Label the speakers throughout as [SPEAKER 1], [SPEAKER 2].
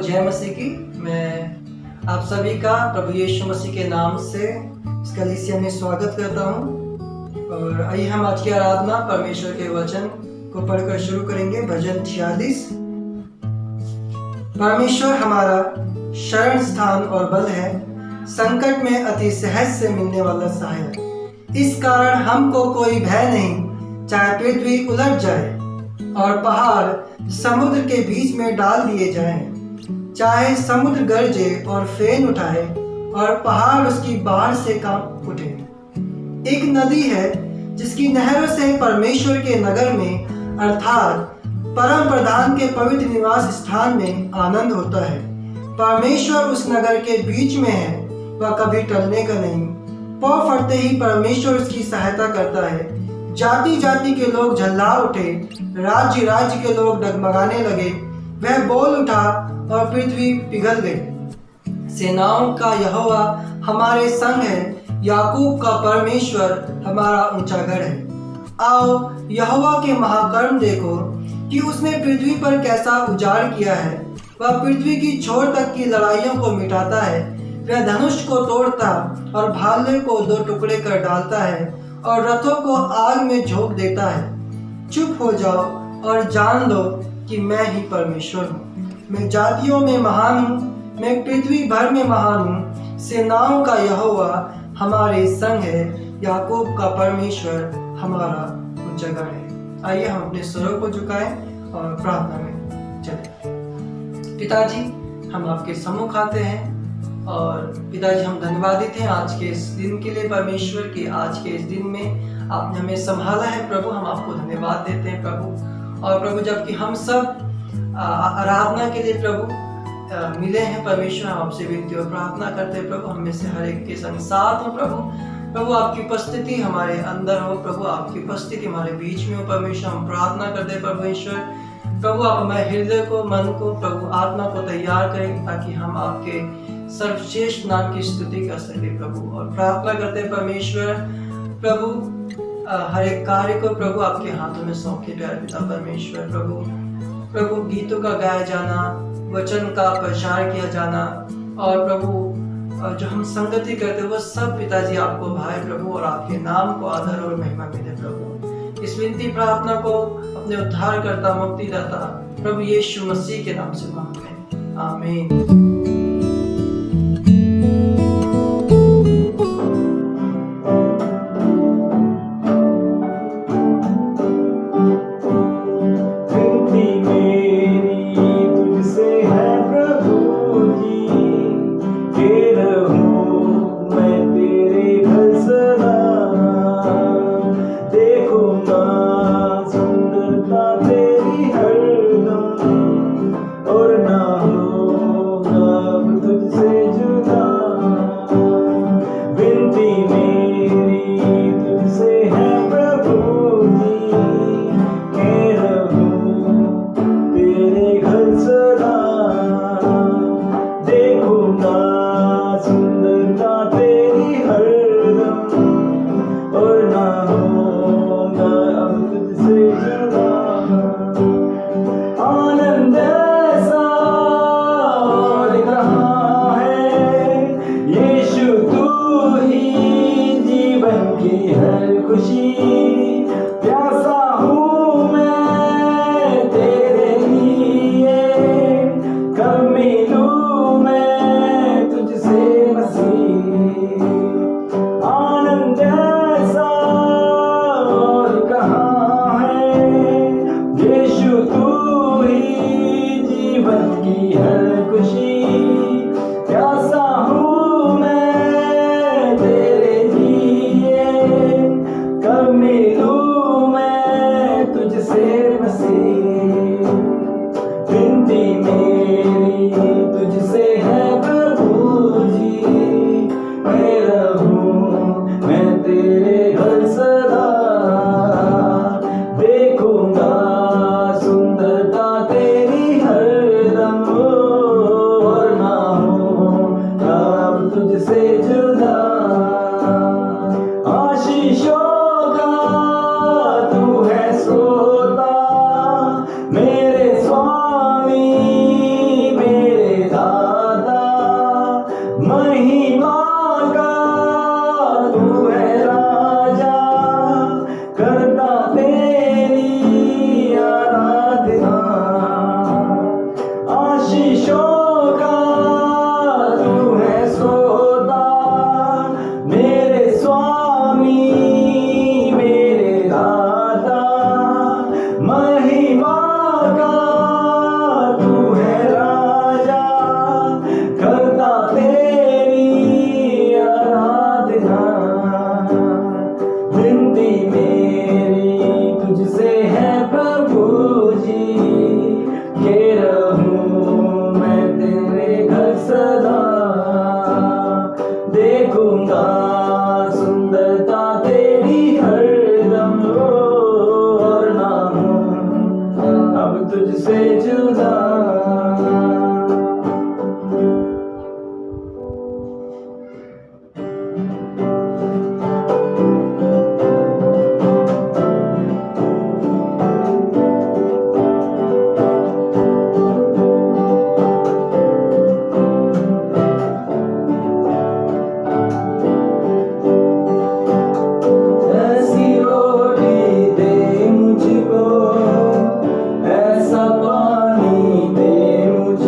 [SPEAKER 1] जय मसीह की। मैं आप सभी का प्रभु यीशु मसीह के नाम से इस कलीसिया में स्वागत करता हूँ। और आइए हम आज की आराधना परमेश्वर के वचन को पढ़कर शुरू करेंगे। भजन 46। परमेश्वर हमारा शरण स्थान और बल है, संकट में अति सहज से मिलने वाला सहायक। इस कारण हमको कोई भय नहीं, चाहे पृथ्वी उलट जाए और पहाड़ समुद्र के बीच में डाल दिए जाएं, चाहे समुद्र गरजे और फेन उठाए और पहाड़ उसकी बाढ़ से कांप उठे। एक नदी है जिसकी नहरों से परमेश्वर के नगर में अर्थात परम प्रधान के पवित्र निवास स्थान में आनंद होता है। परमेश्वर उस नगर के बीच में है, वह कभी टलने का नहीं। पाँव फटते ही परमेश्वर उसकी सहायता करता है। जाति जाति के लोग झल्ला उठे, राज्य राज्य के लोग डगमगाने लगे। वह बोल उठा और पृथ्वी पिघल गई। सेनाओं का यहोवा हमारे संग है, याकूब का परमेश्वर हमारा ऊंचा गढ़ है। आओ यहोवा के महाकर्म देखो कि उसने पृथ्वी पर कैसा उजाड़ किया है। वह पृथ्वी की छोर तक की लड़ाइयों को मिटाता है। वह धनुष को तोड़ता और भाले को दो टुकड़े कर डालता है और रथों को आग में झोंक देता है। चुप हो जाओ और जान लो कि मैं ही परमेश्वर हूँ। मैं जातियों में महान हूँ, मैं पृथ्वी भर में महान हूँ। सेनाओं का यहोवा हमारे संग है, याकूब का परमेश्वर हमारा ऊंचा गढ़ है। आइए हम अपने स्वरों को झुकाएं और प्रार्थना में चलें। पिताजी, हम आपके सम्मुख आते हैं और पिताजी हम धन्यवादित हैं आज के इस दिन के लिए। परमेश्वर के आज के इस दिन में आपने हमें संभाला है प्रभु, हम आपको धन्यवाद देते हैं प्रभु। और प्रभु जबकि हम सब आराधना के लिए प्रभु मिले हैं परमेश्वर, हम आपसे विनती और प्रार्थना करते हैं प्रभु, हम में से हर एक के संग साथ हो प्रभु। प्रभु आपकी उपस्थिति हमारे अंदर हो प्रभु, आपकी उपस्थिति हमारे बीच में हो परमेश्वर। हम प्रार्थना करते हैं परमेश्वर प्रभु, आप हमारे हृदय को, मन को, प्रभु आत्मा को तैयार करें ताकि हम आपके सर्वश्रेष्ठ नाम की स्तुति कर सके प्रभु। और प्रार्थना करते हैं परमेश्वर प्रभु हर एक कार्य को प्रभु आपके हाथों में सौंपे प्यारे पिता परमेश्वर। प्रभु गीतों का गाया जाना, वचन का प्रचार किया जाना और प्रभु जो हम संगति करते वो सब पिताजी आपको भाए प्रभु, और आपके नाम को आदर और महिमा मिले प्रभु। इस विनती प्रार्थना को अपने उद्धारकर्ता मुक्तिदाता प्रभु यीशु मसीह के नाम से मांगते हैं, आमीन।
[SPEAKER 2] मेरे स्वामी मेरे करता तेरी आराधना, आशीषों का तू है स्रोता, मेरे स्वामी मेरे दाता, महिमा का तू है राजा, करता तेरी आराधना। विनती मेरी तुझसे है प्रभु जी, के रहूं मैं तेरे घर सदा, देखूंगा सुंदरता तेरी हरदम, और ना हूं अब तुझसे जुदा। ऐसी रोटी दे मुझको, ऐसा पानी दे मुझको,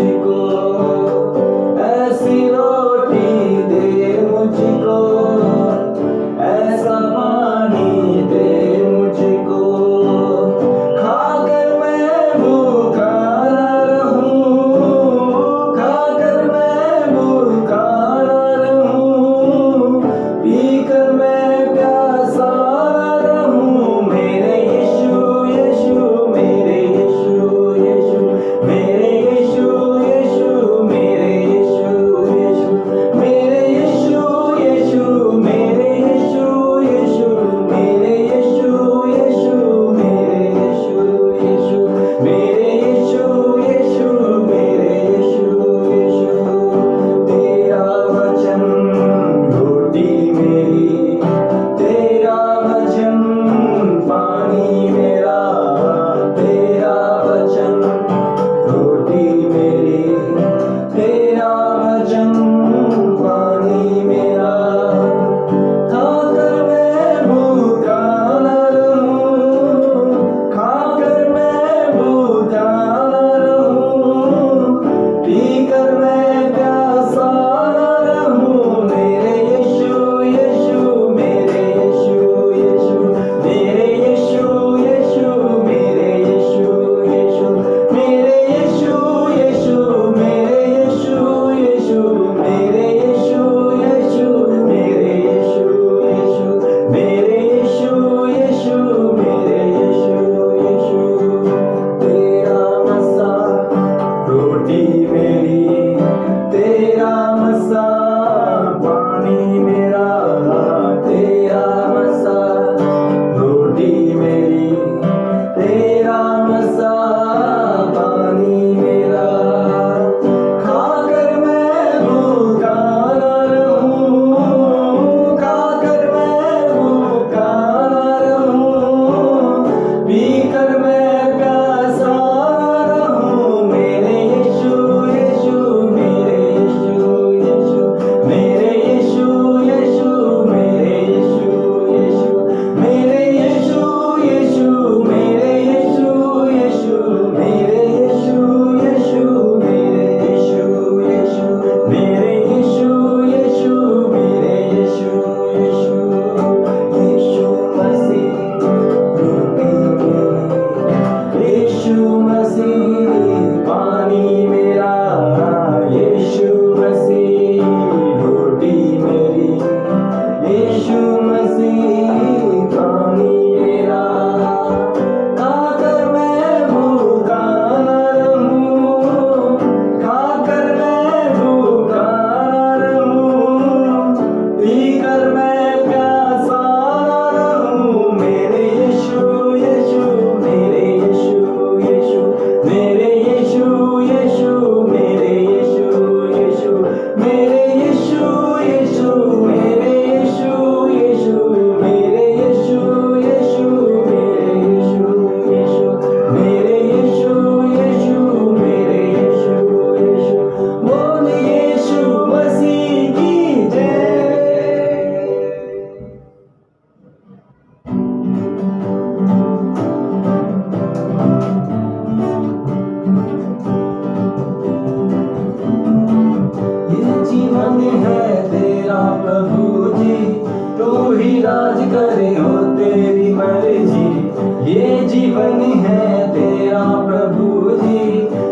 [SPEAKER 2] जीवन है तेरा प्रभु जी,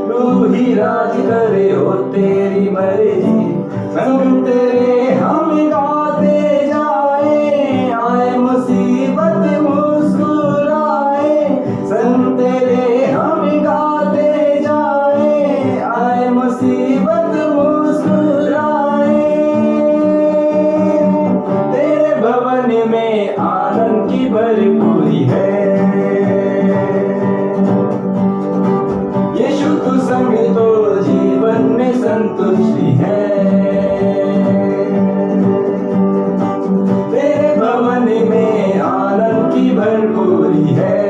[SPEAKER 2] तू ही राज करे हो तेरी मर्जी। संग तेरे हम गाते जाए, आए मुसीबत मुस्कुराए। संग तेरे हम गाते जाए, आए मुसीबत मुस्कुराए। तेरे भवन में आनंद की भरपूरी है, यीशु तू संग तो जीवन में संतुष्टि है। तेरे भवन में आनंद की भरपूरी है,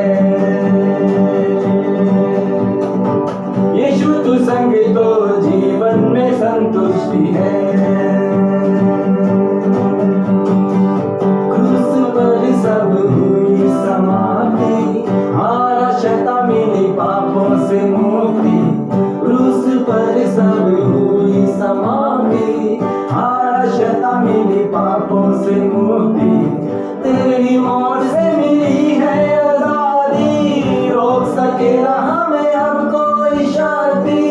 [SPEAKER 2] यीशु तू संग तो जीवन में संतुष्टि है। क्रूस पर सब हुई समाप्ति, हारा शैतान मिली पापों से मुक्ति। क्रूस पर सब हुई समाप्ति, हारा शैतान मिली पापों से मुक्ति। तेरी मौत से मिली है आजादी, रोक सके ना हमें अब कोई शक्ति।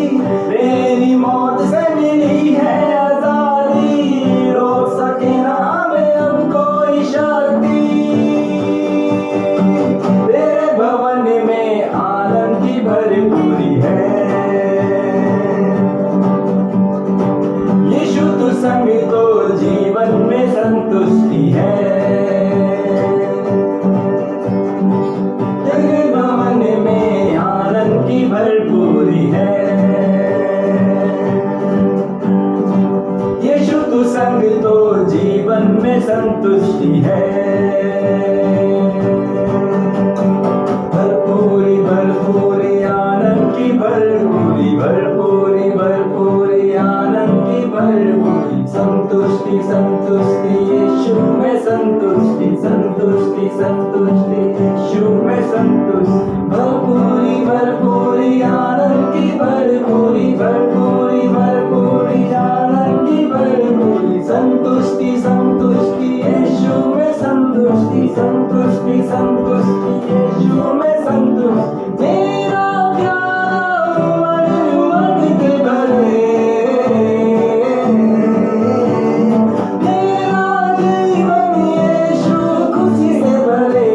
[SPEAKER 2] तेरी मौत से मिली है आजादी, रोक सके ना हमें अब कोई शक्ति। तेरे भवन में आनंद की भरपूरी है, यीशु तू संग तो जीवन में संतुष्टि है। तेरे भवन में आनंद की भरपूरी है, यीशु तू संग तो जीवन में संतुष्टि है। भरपूरी भरपूरी आनंद की भरपूरी, भरपूरी भरपूरी आनंद की भरपूरी। संतुष्टि संतुष्टि यीशु में संतुष्टि, संतुष्टि संतुष्टि यीशु में संतुष्टि। भरपूरी भरपूरी आनंद की भरपूरी, भरपूरी भरपूरी आनंद की भरपूरी। संतुष्टि संतुष्टि यीशु में संतुष्टि, संतुष्टि संतुष्टि यीशु में संतुष्टि। मेरा प्यारा मन उमंग के भरे, मेरा जीवन यीशु खुशी से भरे।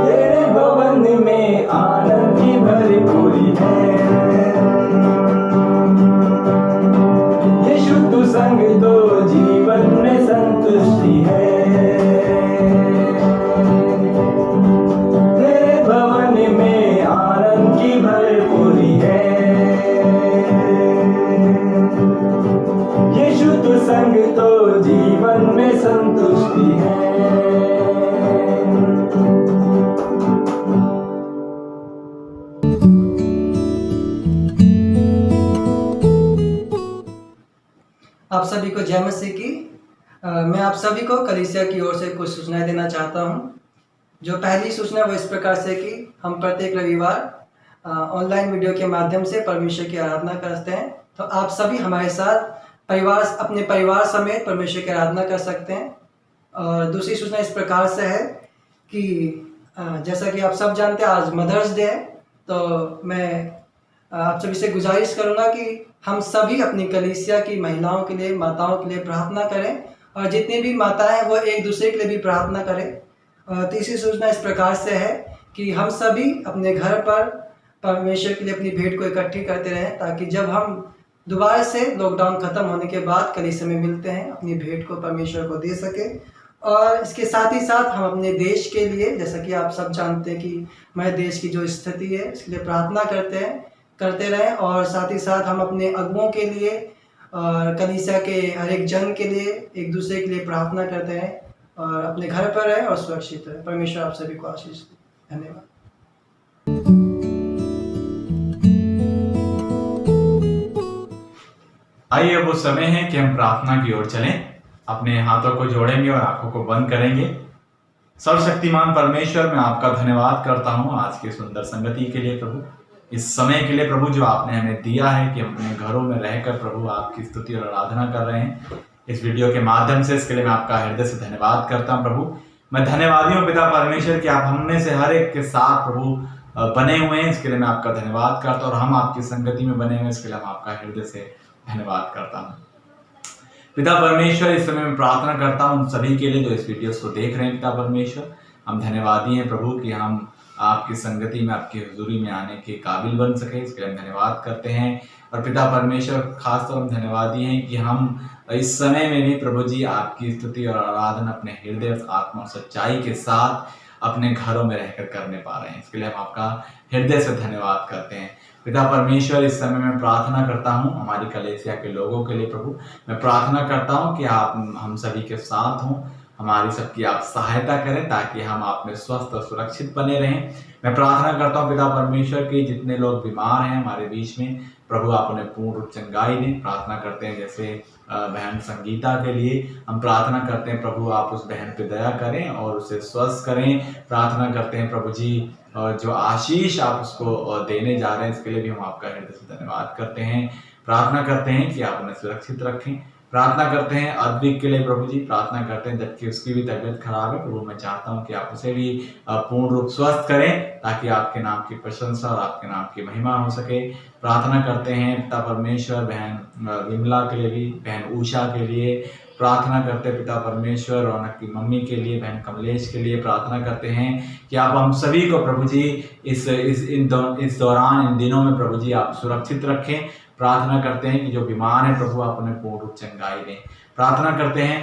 [SPEAKER 2] तेरे भवन में आनंद की भरपूरी है, यीशु तू संग तो जीवन में संतुष्टि है। तेरे भवन में आनंद की भरपूरी है, यीशु तू संग तो जीवन में संतुष्टि है।
[SPEAKER 1] आप सभी को जय मसीह की। मैं आप सभी को कलीसिया की ओर से कुछ सूचनाएं देना चाहता हूं। जो पहली सूचना वो इस प्रकार से कि हम प्रत्येक रविवार ऑनलाइन वीडियो के माध्यम से परमेश्वर की आराधना करते हैं। तो आप सभी हमारे साथ अपने परिवार समेत परमेश्वर की आराधना कर सकते हैं। और दूसरी सूचना इस प्रकार से है कि जैसा कि आप सब जानते हैं आज मदर्स डे है, तो मैं आप सभी से गुजारिश करूंगा कि हम सभी अपनी कलीसिया की महिलाओं के लिए, माताओं के लिए प्रार्थना करें और जितनी भी माताएं हैं वो एक दूसरे के लिए भी प्रार्थना करें। और तीसरी सूचना इस प्रकार से है कि हम सभी अपने घर पर परमेश्वर के लिए अपनी भेंट को इकट्ठी करते रहें, ताकि जब हम दोबारा से लॉकडाउन ख़त्म होने के बाद कलीसिया में मिलते हैं अपनी भेंट को परमेश्वर को दे सके। और इसके साथ ही साथ हम अपने देश के लिए, जैसा कि आप सब जानते हैं कि हमारे देश की जो स्थिति है इसके लिए प्रार्थना करते रहें। और साथ ही साथ हम अपने अगुओं के लिए और कलीसिया के हर एक जन के लिए एक दूसरे के लिए प्रार्थना करते हैं और अपने घर पर रहें और सुरक्षित रहें। परमेश्वर आप सभी को आशीष दे। धन्यवाद।
[SPEAKER 3] आइए अब वो समय है कि हम प्रार्थना की ओर चलें। अपने हाथों को जोड़ेंगे और आंखों को बंद करेंगे। सर्वशक्तिमान परमेश्वर, मैं आपका धन्यवाद करता हूँ आज की सुंदर संगति के लिए प्रभु, इस समय के लिए प्रभु जो आपने हमें दिया है कि हम अपने घरों में रहकर प्रभु आपकी स्तुति और आराधना कर रहे हैं इस वीडियो के माध्यम से। इसके लिए मैं आपका हृदय से धन्यवाद करता हूँ प्रभु। मैं धन्यवादी हूँ पिता परमेश्वर कि आप हम में से हर एक के साथ प्रभु बने हुए हैं, इसके लिए मैं आपका धन्यवाद करता हूँ। और हम आपकी संगति में बने हुए हैं, इसके लिए मैं आपका हृदय से धन्यवाद करता हूँ। पिता परमेश्वर, इस समय मैं प्रार्थना करता हूँ उन सभी के लिए जो इस वीडियोस को देख रहे हैं। पिता परमेश्वर, हम धन्यवादी हैं प्रभु कि हम आपकी संगति में, आपकी हुजूरी में आने के काबिल बन सके, इसके लिए हम धन्यवाद करते हैं। और पिता परमेश्वर, खासतौर हम धन्यवादी हैं कि हम इस समय में भी प्रभु जी आपकी स्तुति और आराधना अपने हृदय, आत्मा और सच्चाई के साथ अपने घरों में रहकर करने पा रहे हैं, इसके लिए हम आपका हृदय से धन्यवाद करते हैं। पिता परमेश्वर, इस समय मैं प्रार्थना करता हूँ हमारी कलीसिया के लोगों के लिए प्रभु। मैं प्रार्थना करता हूँ कि आप हम सभी के साथ हों, हमारी सबकी आप सहायता करें ताकि हम आप में स्वस्थ और सुरक्षित बने रहें। मैं प्रार्थना करता हूँ पिता परमेश्वर कि जितने लोग बीमार हैं हमारे बीच में, प्रभु आप उन्हें पूर्ण रूप चंगाई दें। प्रार्थना करते हैं जैसे बहन संगीता के लिए हम प्रार्थना करते हैं, प्रभु आप उस बहन पे दया करें और उसे स्वस्थ करें। प्रार्थना करते हैं प्रभु जी जो आशीष आप उसको देने जा रहे हैं, इसके लिए भी हम आपका हृदय से धन्यवाद करते हैं। प्रार्थना करते हैं कि आप उन्हें सुरक्षित रखें। प्रार्थना करते हैं अद्विक के लिए प्रभु जी, प्रार्थना करते हैं जबकि उसकी भी तबीयत खराब है प्रभु, मैं चाहता हूं कि आप उसे भी पूर्ण रूप स्वस्थ करें ताकि आपके नाम की प्रशंसा और आपके नाम की महिमा हो सके। प्रार्थना करते हैं पिता परमेश्वर बहन विमला के लिए भी, बहन उषा के लिए प्रार्थना करते हैं पिता परमेश्वर, रौनक की मम्मी के लिए, बहन कमलेश के लिए प्रार्थना करते हैं कि आप हम सभी को प्रभु जी इस दौरान, इन दिनों में प्रभु जी आप सुरक्षित रखें। प्रार्थना करते हैं कि जो बीमार हैं प्रभु आप उन्हें पूर्ण रूप चंगाई दें। प्रार्थना करते हैं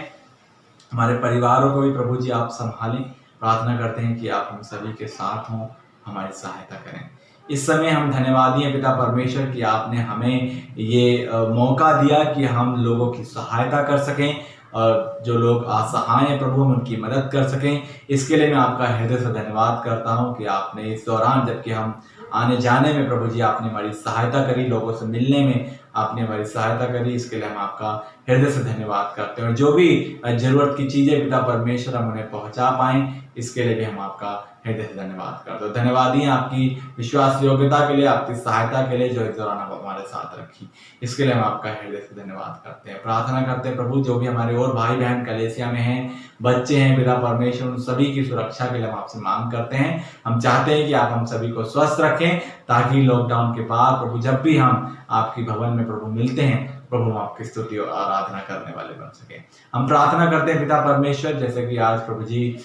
[SPEAKER 3] हमारे परिवारों को भी प्रभु जी आप संभालें। प्रार्थना करते हैं कि आप हम सभी के साथ हों, हमारी सहायता करें। इस समय हम धन्यवादी हैं पिता परमेश्वर कि आपने हमें ये मौका दिया कि हम लोगों की सहायता कर सकें और जो लोग असहाय हैं प्रभु हम उनकी मदद कर सकें। इसके लिए मैं आपका हृदय से धन्यवाद करता हूं कि आपने इस दौरान, जबकि हम आने जाने में प्रभु जी आपने हमारी सहायता करी, लोगों से मिलने में आपने हमारी सहायता करी, इसके लिए हम आपका हृदय से धन्यवाद करते हैं। और जो भी जरूरत की चीज़ें पिता परमेश्वर हम उन्हें पहुंचा पाएं, इसके लिए भी हम आपका हृदय से धन्यवाद करते हैं। धन्यवादी हैं आपकी विश्वास योग्यता के लिए, आपकी सहायता के लिए जो इस दौरान आप हमारे साथ रखी, इसके लिए हम आपका हृदय से धन्यवाद करते हैं। प्रार्थना करते हैं प्रभु जो भी हमारे और भाई बहन कलीसिया में हैं, बच्चे हैं पिता परमेश्वर, उन सभी की सुरक्षा के लिए हम आपसे मांग करते हैं। हम चाहते हैं कि आप हम सभी को स्वस्थ रखें ताकि लॉकडाउन के बाद प्रभु जब भी हम आपकी भवन में प्रभु मिलते हैं प्रभु हम आपकी स्तुति और आराधना करने वाले बन सके। हम प्रार्थना करते हैं पिता परमेश्वर जैसे कि आज प्रभु जी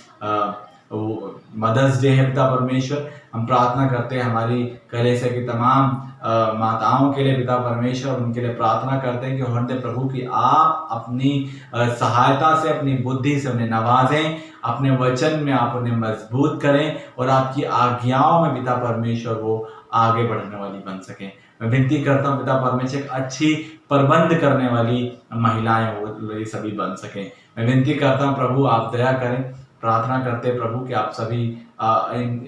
[SPEAKER 3] मदर्स डे है पिता परमेश्वर, हम प्रार्थना करते हैं हमारी कलीसिया की तमाम माताओं के लिए पिता परमेश्वर, उनके लिए प्रार्थना करते हैं कि हृदय प्रभु की आप अपनी सहायता से, अपनी बुद्धि से उन्हें नवाजें, अपने वचन में आप उन्हें मजबूत करें और आपकी आज्ञाओं में पिता परमेश्वर वो आगे बढ़ने वाली बन सकें। मैं विनती करता हूँ पिता परमेश्वर अच्छी प्रबंध करने वाली महिलाएं वो ये सभी बन सकें। मैं विनती करता हूँ प्रभु आप दया करें। प्रार्थना करते हैं प्रभु कि आप सभी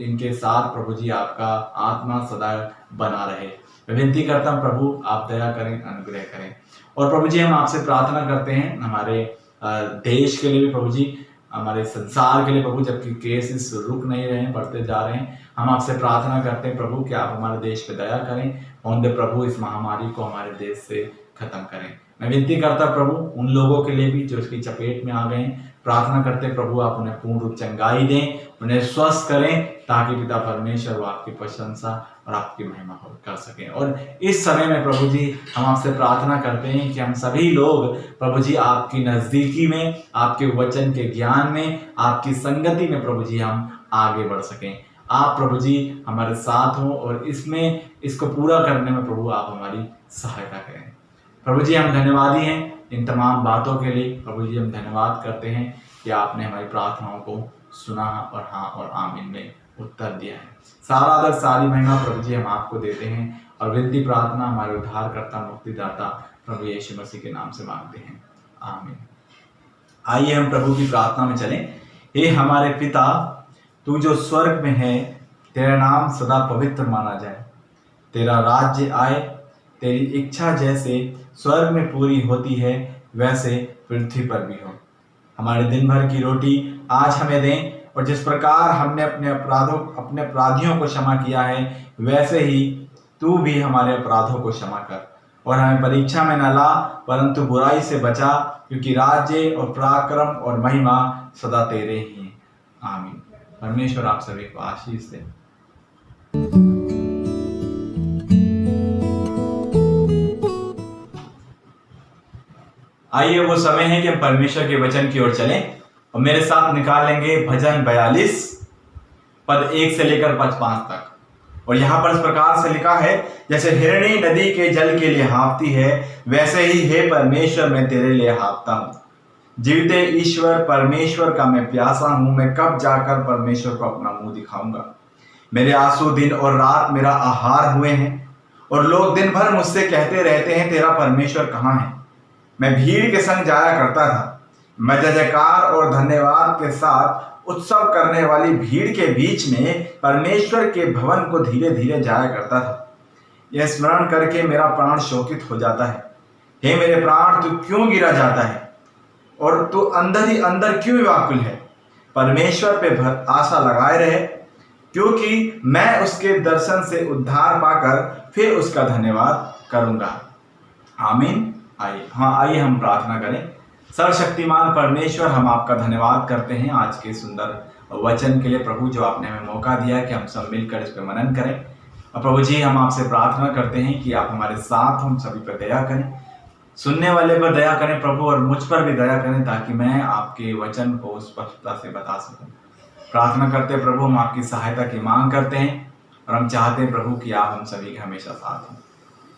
[SPEAKER 3] इनके साथ प्रभु जी आपका आत्मा सदा बना रहे। मैं विनती करता हूँ प्रभु आप दया करें, अनुग्रह करें। और प्रभु जी हम आपसे प्रार्थना करते हैं हमारे देश के लिए भी प्रभु जी, हमारे संसार के लिए प्रभु, जबकि केसेस रुक नहीं रहे हैं, बढ़ते जा रहे हैं। हम आपसे प्रार्थना करते हैं प्रभु कि आप हमारे देश पे दया करें और प्रभु इस महामारी को हमारे देश से खत्म करें। मैं विनती करता प्रभु उन लोगों के लिए भी जो इसकी चपेट में आ गए हैं, प्रार्थना करते प्रभु आप उन्हें पूर्ण रूप चंगाई दें, उन्हें स्वस्थ करें ताकि पिता परमेश्वर वो आपकी प्रशंसा और आपकी महिमा कर सकें। और इस समय में प्रभु जी हम आपसे प्रार्थना करते हैं कि हम सभी लोग प्रभु जी आपकी नज़दीकी में, आपके वचन के ज्ञान में, आपकी संगति में प्रभु जी हम आगे बढ़ सकें। आप प्रभु जी हमारे साथ हों और इसको पूरा करने में प्रभु आप हमारी सहायता करें। प्रभु जी हम धन्यवादी हैं इन तमाम बातों के लिए। प्रभु जी हम धन्यवाद करते हैं कि आपने हमारी प्रार्थनाओं को सुना और हाँ और आमीन में उत्तर दिया है। सारा आदर सारी महिमा प्रभु जी हम आपको देते हैं और विनती प्रार्थना हमारे उद्धारकर्ता मुक्तिदाता प्रभु यीशु मसीह के नाम से मांगते हैं, आमीन। आइए हम प्रभु की प्रार्थना में चलें। हे हमारे पिता, तू जो स्वर्ग में है, तेरा नाम सदा पवित्र माना जाए, तेरा राज्य आए, तेरी इच्छा जैसे स्वर्ग में पूरी होती है वैसे पृथ्वी पर भी हो। हमारे दिन भर की रोटी आज हमें दें और जिस प्रकार हमने अपने अपराधियों को क्षमा किया है वैसे ही तू भी हमारे अपराधों को क्षमा कर और हमें परीक्षा में न ला परंतु बुराई से बचा, क्योंकि राज्य और पराक्रम और महिमा सदा तेरे ही हैं। आमीन। परमेश्वर आप सभी को आशीष दे। आइए वो समय है कि हम परमेश्वर के वचन की ओर चलें और मेरे साथ निकाल लेंगे भजन 42 पद 1 से लेकर पद 5 तक। और यहां पर इस प्रकार से लिखा है, जैसे हिरणी नदी के जल के लिए हाँफती है, वैसे ही हे परमेश्वर मैं तेरे लिए हाँफता हूं। जीविते ईश्वर परमेश्वर का मैं प्यासा हूं, मैं कब जाकर परमेश्वर को अपना मुंह दिखाऊंगा। मेरे आंसू दिन और रात मेरा आहार हुए हैं, और लोग दिन भर मुझसे कहते रहते हैं तेरा परमेश्वर कहाँ है। मैं भीड़ के संग जाया करता था, मैं जय जयकार और धन्यवाद के साथ उत्सव करने वाली भीड़ के बीच में परमेश्वर के भवन को धीरे धीरे जाया करता था। यह स्मरण करके मेरा प्राण शोकित हो जाता है। हे मेरे प्राण, तू क्यों गिरा जाता है और तू अंदर ही अंदर क्यों व्याकुल है। परमेश्वर पे आशा लगाए रहे, क्योंकि मैं उसके दर्शन से उद्धार पाकर फिर उसका धन्यवाद करूंगा। आमीन। आइए हम प्रार्थना करें। सर्वशक्तिमान परमेश्वर, हम आपका धन्यवाद करते हैं आज के सुंदर वचन के लिए प्रभु, जो आपने हमें मौका दिया कि हम सब मिलकर इस पर मनन करें। और प्रभु जी, हम आपसे प्रार्थना करते हैं कि आप हमारे साथ हम सभी पर दया करें, सुनने वाले पर दया करें प्रभु, और मुझ पर भी दया करें, ताकि मैं आपके वचन को स्पष्टता से बता सकूं। प्रार्थना करते हैं प्रभु, हम आपकी सहायता की मांग करते हैं, और हम चाहते हैं प्रभु कि आप हम सभी के हमेशा साथ हों।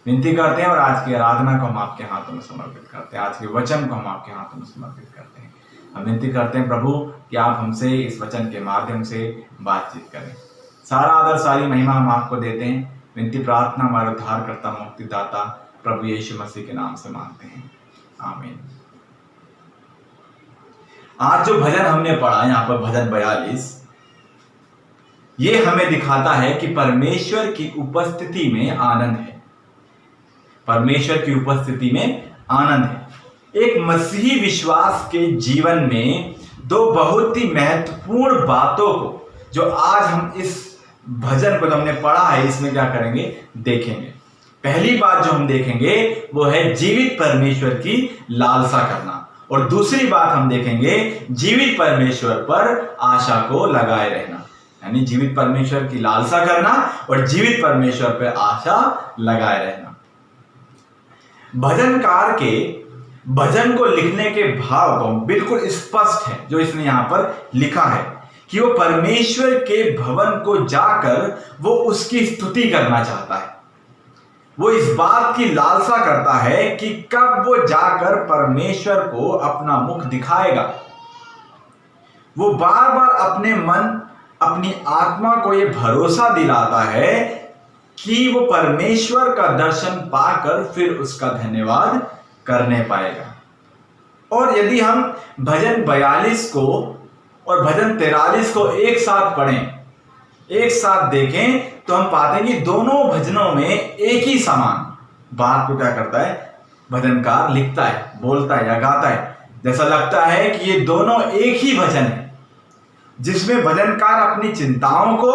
[SPEAKER 3] विनती करते हैं और आज की आराधना को हम आपके हाथों में समर्पित करते हैं, आज के वचन को हम आपके हाथों में समर्पित करते हैं। हम विनती करते हैं प्रभु कि आप हमसे इस वचन के माध्यम से बातचीत करें। सारा आदर सारी महिमा हम आपको देते हैं। विनती प्रार्थना हमारे उद्धारकर्ता मुक्तिदाता प्रभु यीशु मसीह के नाम से मांगते हैं, आमीन। आज जो भजन हमने पढ़ा यहाँ पर भजन 42, ये हमें दिखाता है कि परमेश्वर की उपस्थिति में आनंद है। परमेश्वर की उपस्थिति में आनंद है। एक मसीही विश्वास के जीवन में दो बहुत ही महत्वपूर्ण बातों को, जो आज हम इस भजन को हमने पढ़ा है, इसमें क्या करेंगे, देखेंगे। पहली बात जो हम देखेंगे वो है जीवित परमेश्वर की लालसा करना, और दूसरी बात हम देखेंगे जीवित परमेश्वर पर आशा को लगाए रहना। यानी जीवित परमेश्वर की लालसा करना और जीवित परमेश्वर पर आशा लगाए रहना। भजनकार के भजन को लिखने के भाव को बिल्कुल स्पष्ट है, जो इसने यहां पर लिखा है कि वो परमेश्वर के भवन को जाकर वो उसकी स्तुति करना चाहता है। वो इस बात की लालसा करता है कि कब वो जाकर परमेश्वर को अपना मुख दिखाएगा। वो बार बार अपने मन, अपनी आत्मा को ये भरोसा दिलाता है कि वो परमेश्वर का दर्शन पाकर फिर उसका धन्यवाद करने पाएगा। और यदि हम भजन 42 को और भजन 43 को एक साथ पढ़ें, एक साथ देखें, तो हम पाते हैं कि दोनों भजनों में एक ही समान बात को क्या करता है, भजनकार लिखता है, बोलता है या गाता है। जैसा लगता है कि ये दोनों एक ही भजन है, जिसमें भजनकार अपनी चिंताओं को,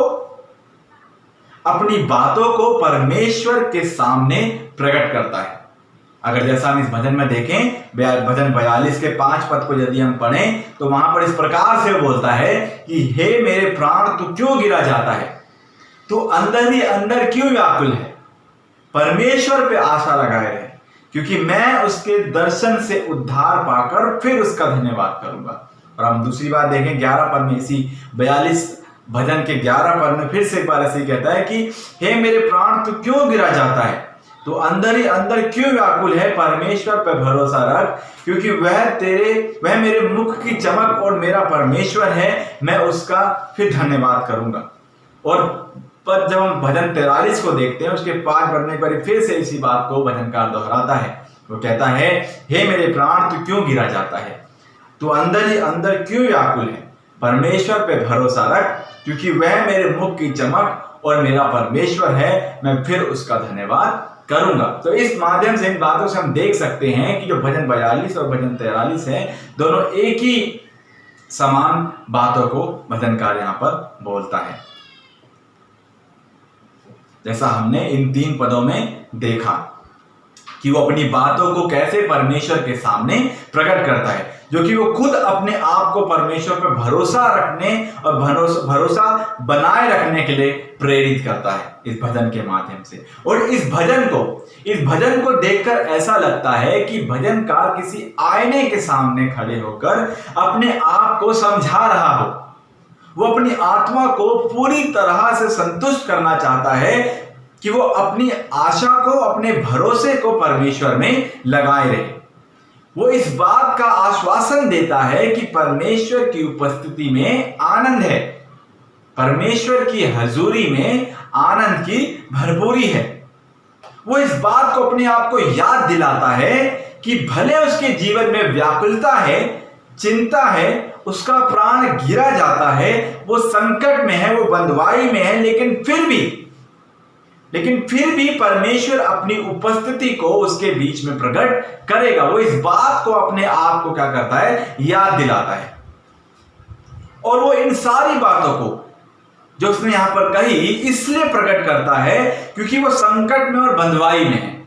[SPEAKER 3] अपनी बातों को परमेश्वर के सामने प्रकट करता है। अगर जैसा हम इस भजन में देखें, भजन 42 के 5 पद को यदि हम पढ़ें, तो वहां पर इस प्रकार से बोलता है कि हे मेरे प्राण, तू क्यों गिरा जाता है, तू अंदर ही अंदर क्यों व्याकुल है। परमेश्वर पे आशा लगाए रहे, क्योंकि मैं उसके दर्शन से उद्धार पाकर फिर उसका धन्यवाद करूंगा। और हम दूसरी बात देखें 11 पद में, इसी 42 भजन के 11 पद में फिर से एक बार ऐसे ही कहता है कि हे मेरे प्राण, तू क्यों गिरा जाता है, तो अंदर ही अंदर क्यों व्याकुल है। परमेश्वर पर भरोसा रख, क्योंकि वह मेरे मुख की चमक और मेरा परमेश्वर है, मैं उसका फिर धन्यवाद करूंगा। और पर जब हम भजन 43 को देखते हैं, उसके 5 पद में एक बार फिर से इसी बात को भजनकार दोहराता है। वो कहता है, हे मेरे प्राण, तू क्यों गिरा जाता है, तू अंदर ही अंदर क्यों व्याकुल है। परमेश्वर पे भरोसा रख, क्योंकि वह मेरे मुख की चमक और मेरा परमेश्वर है, मैं फिर उसका धन्यवाद करूंगा। तो इस माध्यम से, इन बातों से हम देख सकते हैं कि जो भजन 42 और भजन 43 है, दोनों एक ही समान बातों को भजनकार यहां पर बोलता है, जैसा हमने इन 3 पदों में देखा। कि वो अपनी बातों को कैसे परमेश्वर के सामने प्रकट करता है, जो कि वो खुद अपने आप को परमेश्वर पर भरोसा रखने और भरोसा बनाए रखने के लिए प्रेरित करता है इस भजन के माध्यम से। और इस भजन को देखकर ऐसा लगता है कि भजनकार किसी आईने के सामने खड़े होकर अपने आप को समझा रहा हो। वो अपनी आत्मा को पूरी तरह से संतुष्ट करना चाहता है कि वो अपनी आशा को, अपने भरोसे को परमेश्वर में लगाए रहे। वो इस बात का आश्वासन देता है कि परमेश्वर की उपस्थिति में आनंद है, परमेश्वर की हजूरी में आनंद की भरपूरी है। वो इस बात को अपने आप को याद दिलाता है कि भले उसके जीवन में व्याकुलता है, चिंता है, उसका प्राण गिरा जाता है, वो संकट में है, वो बंधुआई में है, लेकिन फिर भी परमेश्वर अपनी उपस्थिति को उसके बीच में प्रकट करेगा। वो इस बात को अपने आप को क्या करता है, याद दिलाता है। और वो इन सारी बातों को जो उसने यहां पर कही इसलिए प्रकट करता है क्योंकि वो संकट में और बंधुआई में है,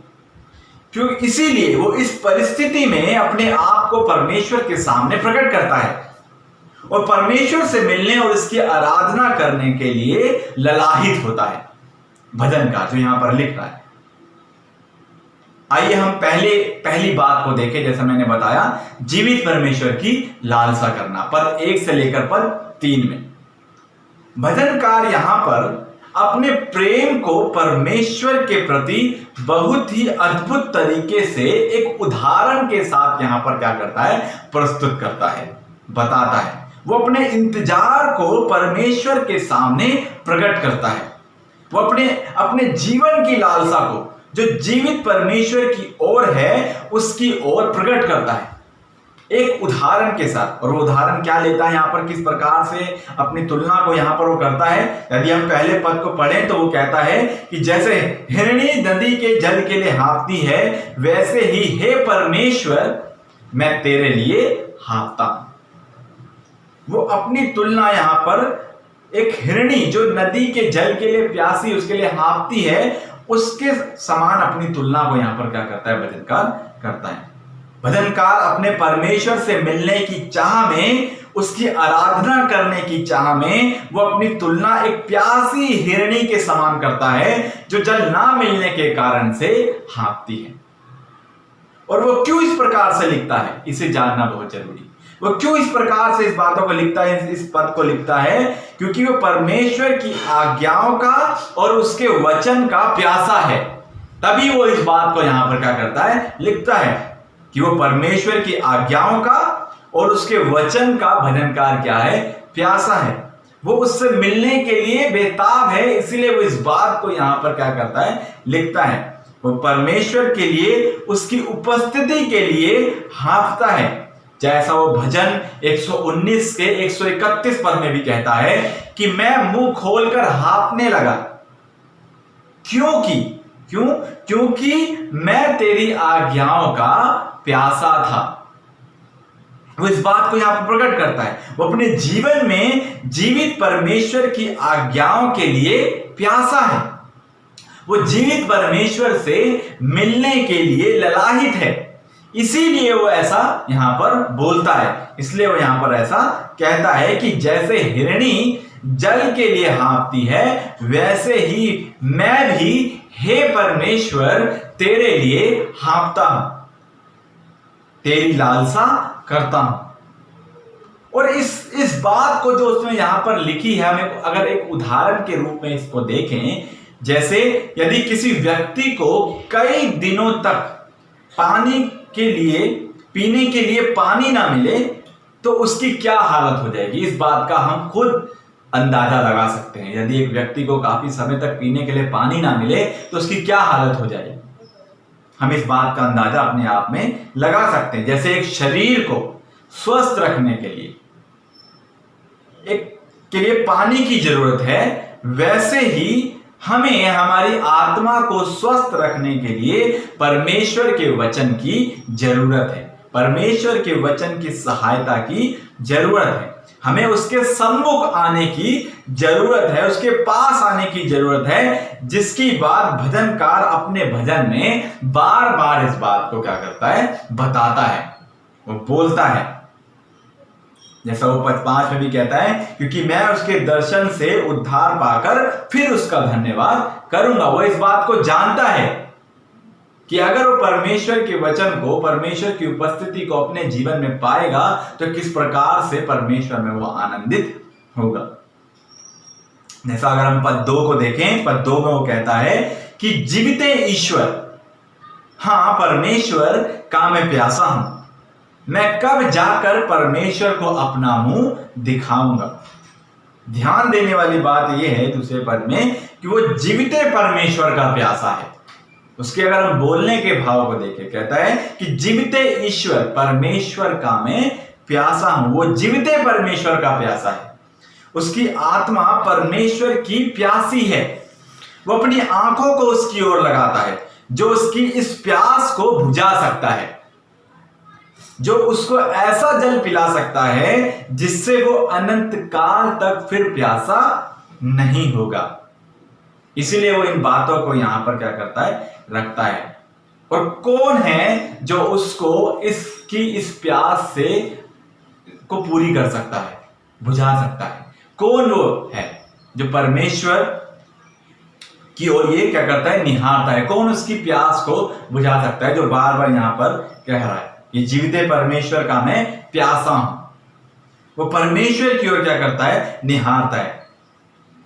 [SPEAKER 3] क्योंकि इसीलिए वो इस परिस्थिति में अपने आप को परमेश्वर के सामने प्रकट करता है और परमेश्वर से मिलने और इसकी आराधना करने के लिए ललाहित होता है भजनकार जो यहां पर लिख रहा है। आइए हम पहली बात को देखें। जैसा मैंने बताया, जीवित परमेश्वर की लालसा करना, पद 1 से लेकर पद 3 में भजनकार यहां पर अपने प्रेम को परमेश्वर के प्रति बहुत ही अद्भुत तरीके से एक उदाहरण के साथ यहां पर क्या करता है, प्रस्तुत करता है, बताता है। वो अपने इंतजार को परमेश्वर के सामने प्रकट करता है। वो अपने जीवन की लालसा को जो जीवित परमेश्वर की ओर है उसकी ओर प्रकट करता है एक उदाहरण के साथ। और वो उदाहरण क्या लेता है यहां पर, किस प्रकार से अपनी तुलना को यहां पर वो करता है। यदि हम पहले पद को पढ़ें तो वो कहता है कि जैसे हिरणी नदी के जल के लिए हाँफती है, वैसे ही हे परमेश्वर मैं तेरे लिए हाँफता हूं। वो अपनी तुलना यहां पर एक हिरणी जो नदी के जल के लिए प्यासी, उसके लिए हाँफती है, उसके समान अपनी तुलना को यहां पर क्या करता है, भजनकार करता है। भजनकार अपने परमेश्वर से मिलने की चाह में, उसकी आराधना करने की चाह में वो अपनी तुलना एक प्यासी हिरणी के समान करता है जो जल ना मिलने के कारण से हाँफती है। और वो क्यों इस प्रकार से लिखता है, इसे जानना बहुत जरूरी। वो क्यों इस प्रकार से इस बातों को लिखता है, इस पद को लिखता है, क्योंकि वो परमेश्वर की आज्ञाओं का और उसके वचन का प्यासा है। तभी वो इस बात को यहां पर क्या करता है, लिखता है कि वो परमेश्वर की आज्ञाओं का और उसके वचन का भजनकार क्या है, प्यासा है। वो उससे मिलने के लिए बेताब है, इसलिए वो इस बात को यहां पर क्या करता है, लिखता है। वो परमेश्वर के लिए, उसकी उपस्थिति के लिए हाँफता है। जैसा वो भजन 119 के 131 पद में भी कहता है कि मैं मुंह खोलकर हाँफने लगा, क्योंकि मैं तेरी आज्ञाओं का प्यासा था। वो इस बात को यहां पर प्रकट करता है। वो अपने जीवन में जीवित परमेश्वर की आज्ञाओं के लिए प्यासा है। वो जीवित परमेश्वर से मिलने के लिए ललाहित है, इसीलिए वो ऐसा यहां पर बोलता है। इसलिए वो यहां पर ऐसा कहता है कि जैसे हिरणी जल के लिए हाँफती है, वैसे ही मैं भी हे परमेश्वर तेरे लिए हाँफता हूं, तेरी लालसा करता हूं। और इस बात को जो उसने यहां पर लिखी है, हमें अगर एक उदाहरण के रूप में इसको देखें, जैसे यदि किसी व्यक्ति को कई दिनों तक पानी के लिए, पीने के लिए पानी ना मिले तो उसकी क्या हालत हो जाएगी, इस बात का हम खुद अंदाजा लगा सकते हैं। यदि एक व्यक्ति को काफी समय तक पीने के लिए पानी ना मिले तो उसकी क्या हालत हो जाएगी, हम इस बात का अंदाजा अपने आप में लगा सकते हैं। जैसे एक शरीर को स्वस्थ रखने के लिए पानी की जरूरत है, वैसे ही हमें हमारी आत्मा को स्वस्थ रखने के लिए परमेश्वर के वचन की जरूरत है। परमेश्वर के वचन की सहायता की जरूरत है। हमें उसके सम्मुख आने की जरूरत है, उसके पास आने की जरूरत है, जिसकी बात भजनकार अपने भजन में बार बार इस बात को क्या करता है, बताता है, वो बोलता है। जैसा वो पद 5 में भी कहता है, क्योंकि मैं उसके दर्शन से उद्धार पाकर फिर उसका धन्यवाद करूंगा। वो इस बात को जानता है कि अगर वो परमेश्वर के वचन को, परमेश्वर की उपस्थिति को अपने जीवन में पाएगा तो किस प्रकार से परमेश्वर में वो आनंदित होगा। जैसा अगर हम पद 2 को देखें, पद 2 में वो कहता है कि जीविते ईश्वर, हाँ परमेश्वर का मैं प्यासा हूं, मैं कब जाकर परमेश्वर को अपना मुंह दिखाऊंगा। ध्यान देने वाली बात यह है दूसरे पद में कि वो जीविते परमेश्वर का प्यासा है। उसके अगर हम बोलने के भाव को देखें, कहता है कि जीविते ईश्वर, परमेश्वर का मैं प्यासा हूं। वो जीविते परमेश्वर का प्यासा है, उसकी आत्मा परमेश्वर की प्यासी है। वो अपनी आंखों को उसकी ओर लगाता है, जो उसकी इस प्यास को बुझा सकता है, जो उसको ऐसा जल पिला सकता है जिससे वो अनंत काल तक फिर प्यासा नहीं होगा। इसीलिए वो इन बातों को यहां पर क्या करता है, रखता है। और कौन है जो उसको इसकी इस प्यास से को पूरी कर सकता है, बुझा सकता है? कौन वो है जो परमेश्वर की ओर ये क्या करता है, निहारता है? कौन उसकी प्यास को बुझा सकता है, जो बार बार यहां पर कह रहा है, ये जीविते परमेश्वर का मैं प्यासा हूं। वो परमेश्वर की ओर क्या करता है, निहारता है।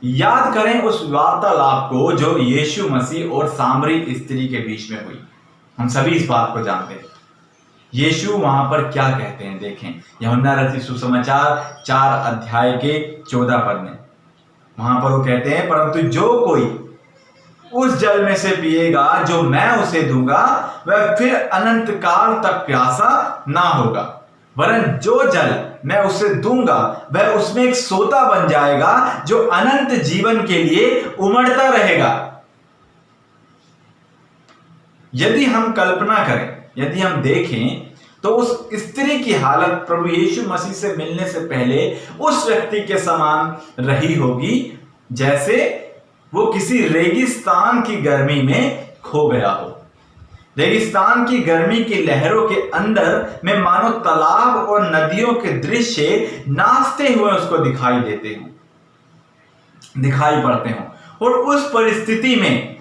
[SPEAKER 3] याद करें उस वार्तालाप को जो यीशु मसीह और सामरी स्त्री के बीच में हुई। हम सभी इस बात को जानते हैं। यीशु वहां पर क्या कहते हैं, देखें यूहन्ना रचित सुसमाचार 4 अध्याय के 14 पद में। वहां पर वो कहते हैं, परंतु जो कोई उस जल में से पिएगा जो मैं उसे दूंगा, वह फिर अनंत काल तक प्यासा ना होगा, वरन जो जल मैं उसे दूंगा वह उसमें एक सोता बन जाएगा जो अनंत जीवन के लिए उमड़ता रहेगा। यदि हम कल्पना करें, यदि हम देखें, तो उस स्त्री की हालत प्रभु यीशु मसीह से मिलने से पहले उस व्यक्ति के समान रही होगी जैसे वो किसी रेगिस्तान की गर्मी में खो गया हो। रेगिस्तान की गर्मी की लहरों के अंदर में मानो तालाब और नदियों के दृश्य नाचते हुए उसको दिखाई देते हों, दिखाई पड़ते हों। और उस परिस्थिति में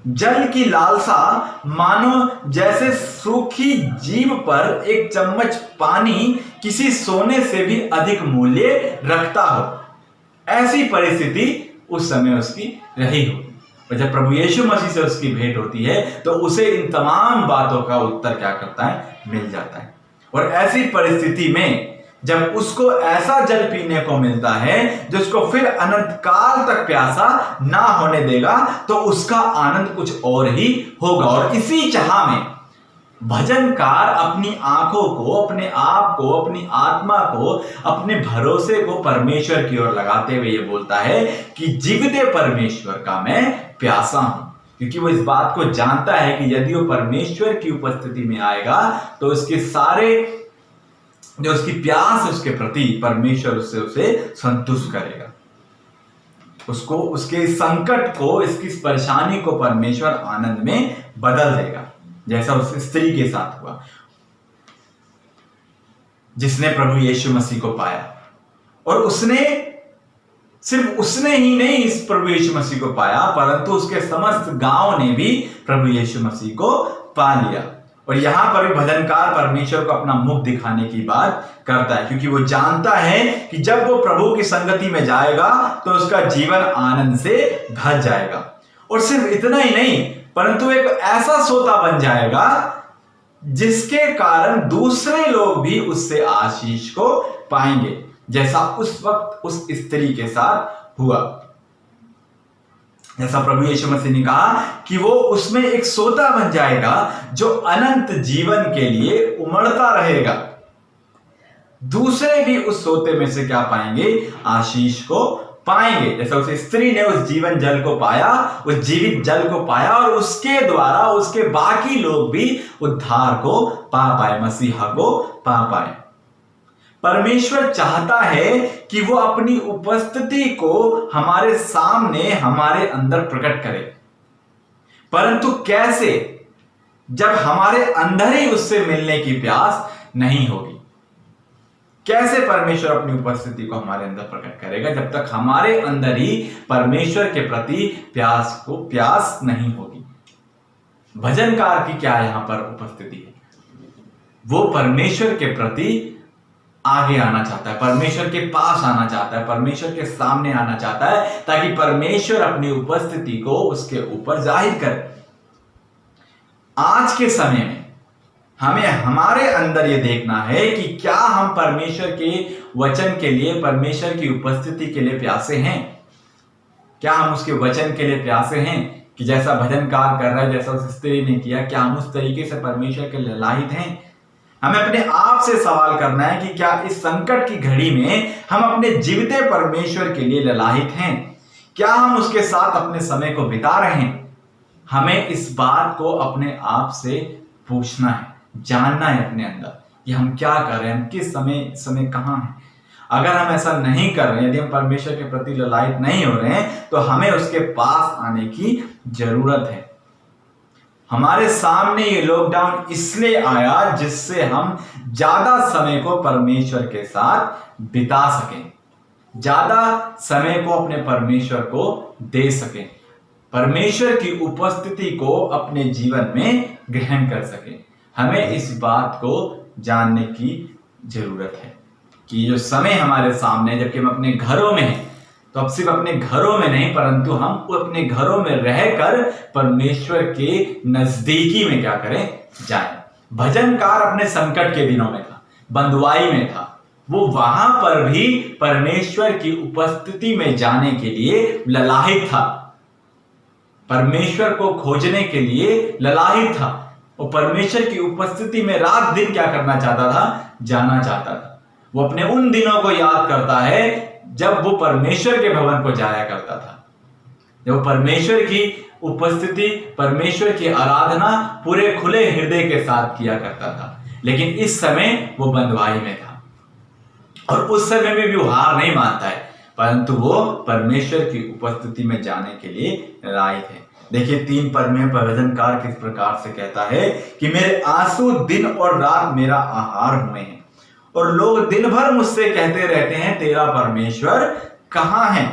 [SPEAKER 3] जल की लालसा मानो जैसे सूखी जीभ पर एक चम्मच पानी किसी सोने से भी अधिक मूल्य रखता हो। ऐसी परिस्थिति उस समय उसकी रही हो। और जब प्रभु यीशु मसीह से उसकी भेंट होती है तो उसे इन तमाम बातों का उत्तर क्या करता है, मिल जाता है। और ऐसी परिस्थिति में जब उसको ऐसा जल पीने को मिलता है जो उसको फिर अनंत काल तक प्यासा ना होने देगा, तो उसका आनंद कुछ और ही होगा। और इसी चाह में भजनकार अपनी आंखों को, अपने आप को, अपनी आत्मा को, अपने भरोसे को परमेश्वर की ओर लगाते हुए ये बोलता है कि जीविते परमेश्वर का मैं प्यासा हूं। क्योंकि वो इस बात को जानता है कि यदि वो परमेश्वर की उपस्थिति में आएगा तो उसके सारे जो उसकी प्यास है उसके प्रति परमेश्वर उससे उसे संतुष्ट करेगा। उसको, उसके संकट को, इसकी परेशानी को परमेश्वर आनंद में बदल देगा, जैसा उस स्त्री के साथ हुआ जिसने प्रभु यीशु मसीह को पाया। और उसने, सिर्फ उसने ही नहीं इस प्रभु यीशु मसीह को पाया, परंतु उसके समस्त गांव ने भी प्रभु यीशु मसीह को पा लिया। और यहां पर भी भजनकार परमेश्वर को अपना मुख दिखाने की बात करता है, क्योंकि वो जानता है कि जब वो प्रभु की संगति में जाएगा तो उसका जीवन आनंद से भर जाएगा। और सिर्फ इतना ही नहीं, परंतु एक ऐसा सोता बन जाएगा जिसके कारण दूसरे लोग भी उससे आशीष को पाएंगे, जैसा उस वक्त उस स्त्री के साथ हुआ। जैसा प्रभु यीशु मसीह ने कहा कि वो उसमें एक सोता बन जाएगा जो अनंत जीवन के लिए उमड़ता रहेगा। दूसरे भी उस सोते में से क्या पाएंगे, आशीष को पाएंगे। जैसे उस स्त्री ने उस जीवन जल को पाया, उस जीवित जल को पाया, और उसके द्वारा उसके बाकी लोग भी उद्धार को पा पाए, मसीहा को पा पाए। परमेश्वर चाहता है कि वो अपनी उपस्थिति को हमारे सामने, हमारे अंदर प्रकट करे, परंतु कैसे? जब हमारे अंदर ही उससे मिलने की प्यास नहीं होगी। कैसे परमेश्वर अपनी उपस्थिति को हमारे अंदर प्रकट करेगा? जब तक हमारे अंदर ही परमेश्वर के प्रति प्यास नहीं होगी। भजनकार की क्या यहां पर उपस्थिति है? वो परमेश्वर के प्रति आगे आना चाहता है, परमेश्वर के पास आना चाहता है, परमेश्वर के सामने आना चाहता है, ताकि परमेश्वर अपनी उपस्थिति को उसके ऊपर जाहिर करे। आज के समय में हमें हमारे अंदर यह देखना है कि क्या हम परमेश्वर के वचन के लिए, परमेश्वर की उपस्थिति के लिए प्यासे हैं? क्या हम उसके वचन के लिए प्यासे हैं कि जैसा भजनकार कर रहा है, जैसा उस स्त्री ने किया, क्या हम उस तरीके से परमेश्वर के ललायित हैं? हमें अपने आप से सवाल करना है कि क्या इस संकट की घड़ी में हम अपने जीविते परमेश्वर के लिए ललायित हैं? क्या हम उसके साथ अपने समय को बिता रहे हैं? हमें इस बात को अपने आप से पूछना है, जानना है अपने अंदर कि हम क्या कर रहे हैं, हम किस समय कहाँ हैं। अगर हम ऐसा नहीं कर रहे हैं, यदि हम परमेश्वर के प्रति ललायित नहीं हो रहे हैं, तो हमें उसके पास आने की जरूरत है। हमारे सामने ये लॉकडाउन इसलिए आया जिससे हम ज्यादा समय को परमेश्वर के साथ बिता सकें, ज्यादा समय को अपने परमेश्वर को दे सकें, परमेश्वर की उपस्थिति को अपने जीवन में ग्रहण कर सकें। हमें इस बात को जानने की जरूरत है कि जो समय हमारे सामने, जबकि हम अपने घरों में हैं, तो अब सिर्फ अपने घरों में नहीं, परंतु हम अपने घरों में रहकर परमेश्वर के नजदीकी में क्या करें? जाएं। भजनकार अपने संकट के दिनों में था, बंधुआई में था, वो वहां पर भी परमेश्वर की उपस्थिति में जाने के लिए ललायित था, परमेश्वर को खोजने के लिए ललायित था, और परमेश्वर की उपस्थिति में रात दिन क्या करना चाहता था? जाना चाहता था। वो अपने उन दिनों को याद करता है जब वो परमेश्वर के भवन को जाया करता था, जब वो परमेश्वर की उपस्थिति, परमेश्वर की आराधना पूरे खुले हृदय के साथ किया करता था। लेकिन इस समय वो बंधुआई में था, और उस समय में भी वो हार नहीं मानता है, परंतु वो परमेश्वर की उपस्थिति में जाने के लिए ललायित है। देखिए 3 पद में भजनकार किस प्रकार से कहता है कि मेरे आंसू दिन और रात मेरा आहार हुए हैं, और लोग दिन भर मुझसे कहते रहते हैं तेरा परमेश्वर कहां है?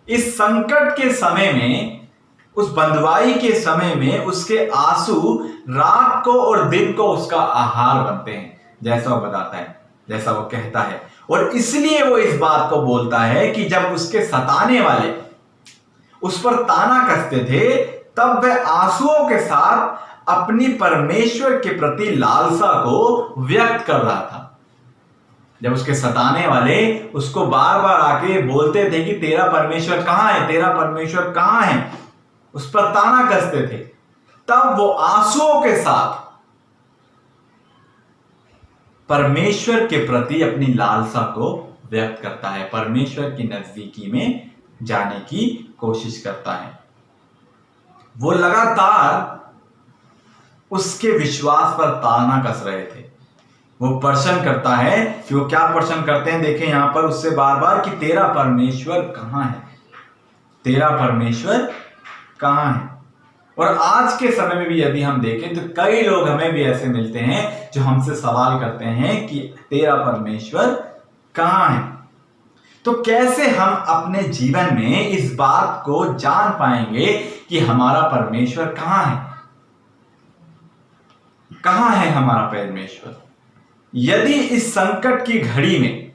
[SPEAKER 3] इस संकट के समय में, उस बंधुआई के समय में उसके आंसू रात को और दिन को उसका आहार बनते हैं, जैसा वो बताता है, जैसा वो कहता है। और इसलिए वो इस बात को बोलता है कि जब उसके सताने वाले उस पर ताना कसते थे, तब वह आंसुओं के साथ अपनी परमेश्वर के प्रति लालसा को व्यक्त कर रहा था। जब उसके सताने वाले उसको बार बार आके बोलते थे कि तेरा परमेश्वर कहां है, तेरा परमेश्वर कहां है, उस पर ताना कसते थे, तब वो आंसुओं के साथ परमेश्वर के प्रति अपनी लालसा को व्यक्त करता है, परमेश्वर की नजदीकी में जाने की कोशिश करता है। वो लगातार उसके विश्वास पर ताना कस रहे थे। वो प्रश्न करता है कि वो क्या प्रश्न करते हैं, देखें यहां पर उससे बार बार कि तेरा परमेश्वर कहां है, तेरा परमेश्वर कहां है। और आज के समय में भी यदि हम देखें तो कई लोग हमें भी ऐसे मिलते हैं जो हमसे सवाल करते हैं कि तेरा परमेश्वर कहां है। तो कैसे हम अपने जीवन में इस बात को जान पाएंगे कि हमारा परमेश्वर कहां है? कहां है हमारा परमेश्वर? यदि इस संकट की घड़ी में,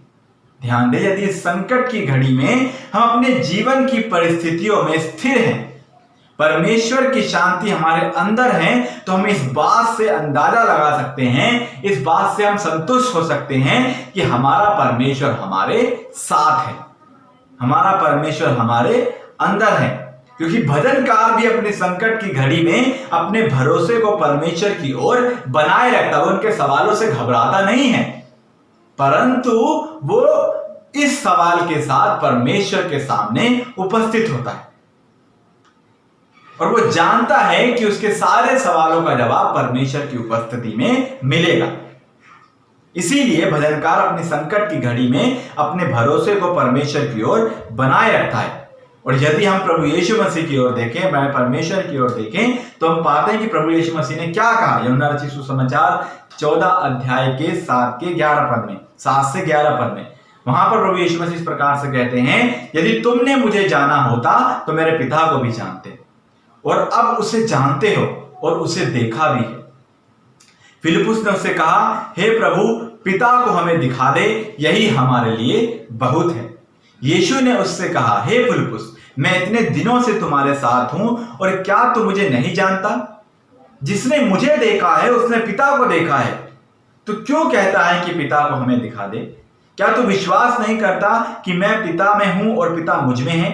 [SPEAKER 3] ध्यान दें, यदि इस संकट की घड़ी में हम अपने जीवन की परिस्थितियों में स्थिर हैं, परमेश्वर की शांति हमारे अंदर है, तो हम इस बात से अंदाजा लगा सकते हैं, इस बात से हम संतुष्ट हो सकते हैं कि हमारा परमेश्वर हमारे साथ है, हमारा परमेश्वर हमारे अंदर है। क्योंकि भजनकार भी अपने संकट की घड़ी में अपने भरोसे को परमेश्वर की ओर बनाए रखता है। वो उनके सवालों से घबराता नहीं है, परंतु वो इस सवाल के साथ परमेश्वर के सामने उपस्थित होता है और वो जानता है कि उसके सारे सवालों का जवाब परमेश्वर की उपस्थिति में मिलेगा। इसीलिए भजनकार अपनी संकट की घड़ी में अपने भरोसे को परमेश्वर की ओर बनाए रखता है। और यदि हम प्रभु यीशु मसीह की ओर देखें, परमेश्वर की ओर देखें, तो हम पाते हैं कि प्रभु यीशु मसीह ने क्या कहा। यूहन्ना रचित सुसमाचार 14 अध्याय के 7 से 11 पद में वहां पर प्रभु यीशु मसीह इस प्रकार से कहते हैं, यदि तुमने मुझे जाना होता तो मेरे पिता को भी जानते और अब उसे जानते हो और उसे देखा भी है। फिलिप्पुस ने उससे कहा, हे प्रभु, पिता को हमें दिखा दे, यही हमारे लिए बहुत है। यीशु ने उससे कहा, हे फिलिप्पुस, मैं इतने दिनों से तुम्हारे साथ हूं और क्या तू मुझे नहीं जानता? जिसने मुझे देखा है उसने पिता को देखा है। तू क्यों कहता है कि पिता को हमें दिखा दे? क्या तू विश्वास नहीं करता कि मैं पिता में हूं और पिता मुझ में है?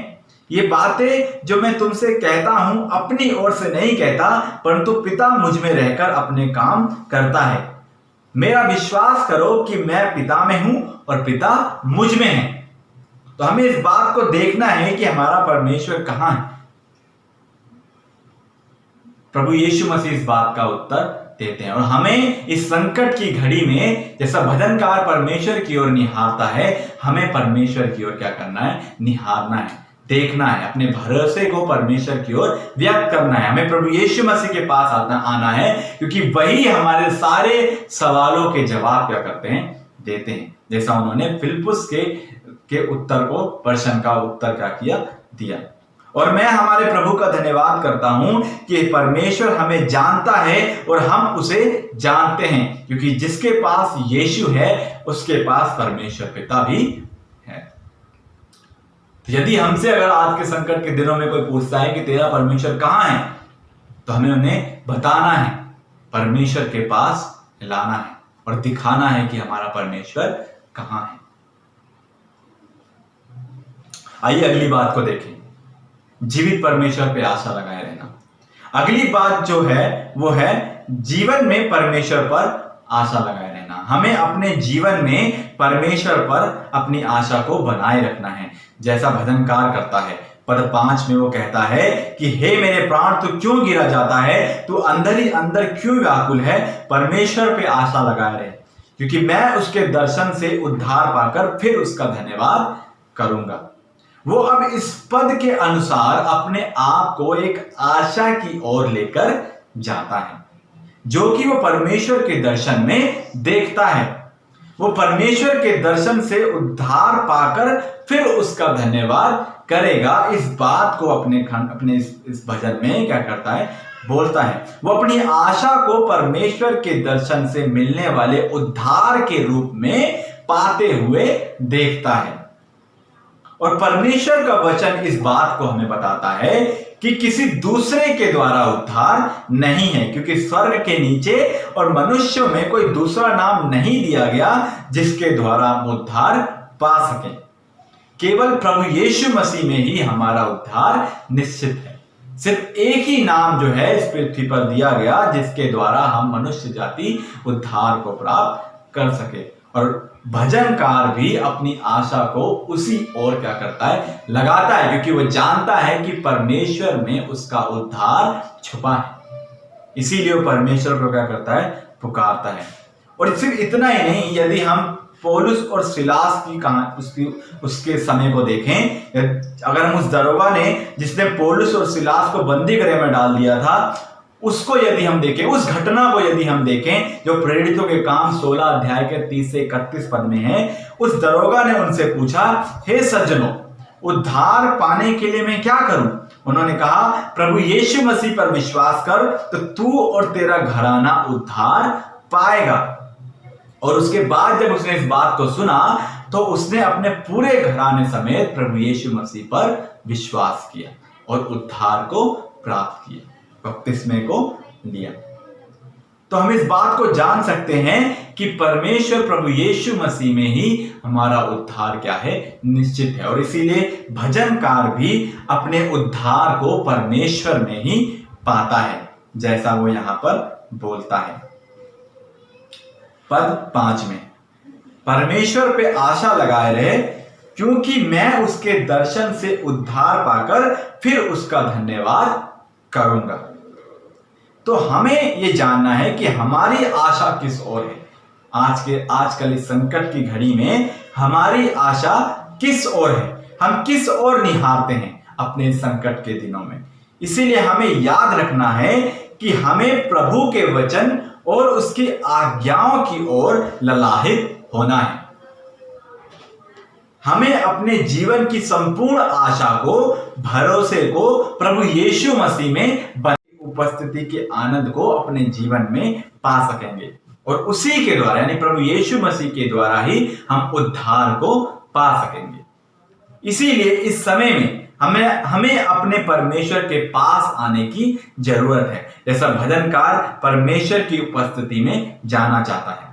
[SPEAKER 3] ये बातें जो मैं तुमसे कहता हूं अपनी ओर से नहीं कहता, परंतु पिता मुझ में रहकर अपने काम करता है। मेरा विश्वास करो कि मैं पिता में हूं और पिता मुझ में है। तो हमें इस बात को देखना है कि हमारा परमेश्वर कहां है। प्रभु यीशु मसीह इस बात का उत्तर देते हैं और हमें इस संकट की घड़ी में, जैसा भजनकार परमेश्वर की ओर निहारता है, हमें परमेश्वर की ओर क्या करना है? निहारना है, देखना है, अपने भरोसे को परमेश्वर की ओर व्यक्त करना है। हमें प्रभु यीशु मसीह के पास आना है, क्योंकि वही हमारे सारे सवालों के जवाब क्या करते हैं? देते हैं। जैसा उन्होंने फिलिप्पुस के उत्तर को, प्रश्न का उत्तर क्या किया? दिया। और मैं हमारे प्रभु का धन्यवाद करता हूं कि परमेश्वर हमें जानता है और हम उसे जानते हैं, क्योंकि जिसके पास यीशु है उसके पास परमेश्वर पिता भी है। तो यदि हमसे अगर आज के संकट के दिनों में कोई पूछता है कि तेरा परमेश्वर कहां है, तो हमें उन्हें बताना है, परमेश्वर के पास लाना है और दिखाना है कि हमारा परमेश्वर कहां है। आइए अगली बात को देखें, जीवित परमेश्वर पे आशा लगाए रहना। अगली बात जो है वो है जीवन में परमेश्वर पर आशा लगाए रहना। हमें अपने जीवन में परमेश्वर पर अपनी आशा को बनाए रखना है, जैसा भजनकार करता है। पद 5 में वो कहता है कि हे मेरे प्राण, तू क्यों गिरा जाता है? तू अंदर ही अंदर क्यों व्याकुल है? परमेश्वर पे आशा लगाए रहे, क्योंकि मैं उसके दर्शन से उद्धार पाकर फिर उसका धन्यवाद करूंगा। वो अब इस पद के अनुसार अपने आप को एक आशा की ओर लेकर जाता है, जो कि वो परमेश्वर के दर्शन में देखता है। वो परमेश्वर के दर्शन से उद्धार पाकर फिर उसका धन्यवाद करेगा। इस बात को अपने इस भजन में क्या करता है? बोलता है। वो अपनी आशा को परमेश्वर के दर्शन से मिलने वाले उद्धार के रूप में पाते हुए देखता है। और परमेश्वर का वचन इस बात को हमें बताता है कि किसी दूसरे के द्वारा उद्धार नहीं है, क्योंकि स्वर्ग के नीचे और मनुष्यों में कोई दूसरा नाम नहीं दिया गया जिसके द्वारा हम उद्धार पा सकें। केवल प्रभु यीशु मसीह में ही हमारा उद्धार निश्चित है। सिर्फ एक ही नाम जो है इस पृथ्वी पर दिया गया जिसके द्वारा हम मनुष्य जाति उद्धार को प्राप्त कर सके। और भजनकार भी अपनी आशा को उसी ओर क्या करता है? लगाता है, क्योंकि वो जानता है कि परमेश्वर में उसका उद्धार छुपा है। इसीलिए वो परमेश्वर को क्या करता है? पुकारता है। और सिर्फ इतना ही नहीं, यदि हम पौलुस और सिलास की कहानी उसके समय को देखें, अगर हम उस दरोगा ने जिसने पौलुस और सिलास को बंदी गृह में डाल दिया था, उसको यदि हम देखें, उस घटना को यदि हम देखें जो प्रेरितों के काम 16 अध्याय के 30 से 31 पद में है, उस दरोगा ने उनसे पूछा, हे सज्जनों, उद्धार पाने के लिए मैं क्या करूं? उन्होंने कहा, प्रभु यीशु मसीह पर विश्वास कर तो तू और तेरा घराना उद्धार पाएगा। और उसके बाद जब उसने इस बात को सुना तो उसने अपने पूरे घराने समेत प्रभु यीशु मसीह पर विश्वास किया और उद्धार को प्राप्त किया, बपतिस्मे को लिया। तो हम इस बात को जान सकते हैं कि परमेश्वर प्रभु यीशु मसीह में ही हमारा उद्धार क्या है? निश्चित है। और इसीलिए भजनकार भी अपने उद्धार को परमेश्वर में ही पाता है, जैसा वो यहां पर बोलता है। पद 5 में परमेश्वर पे आशा लगाए रहे, क्योंकि मैं उसके दर्शन से उद्धार पाकर फिर उसका धन्यवाद करूंगा। तो हमें ये जानना है कि हमारी आशा किस ओर है। आजकल इस संकट की घड़ी में हमारी आशा किस ओर है, हम किस ओर निहारते हैं अपने संकट के दिनों में। इसीलिए हमें याद रखना है कि हमें प्रभु के वचन और उसकी आज्ञाओं की ओर ललाहित होना है। हमें अपने जीवन की संपूर्ण आशा को, भरोसे को प्रभु यीशु मसीह में बनी उपस्थिति के आनंद को अपने जीवन में पा सकेंगे और उसी के द्वारा यानी प्रभु यीशु मसीह के द्वारा ही हम उद्धार को पा सकेंगे। इसीलिए इस समय में हमें अपने परमेश्वर के पास आने की जरूरत है। जैसा भजनकार परमेश्वर की उपस्थिति में जाना चाहता है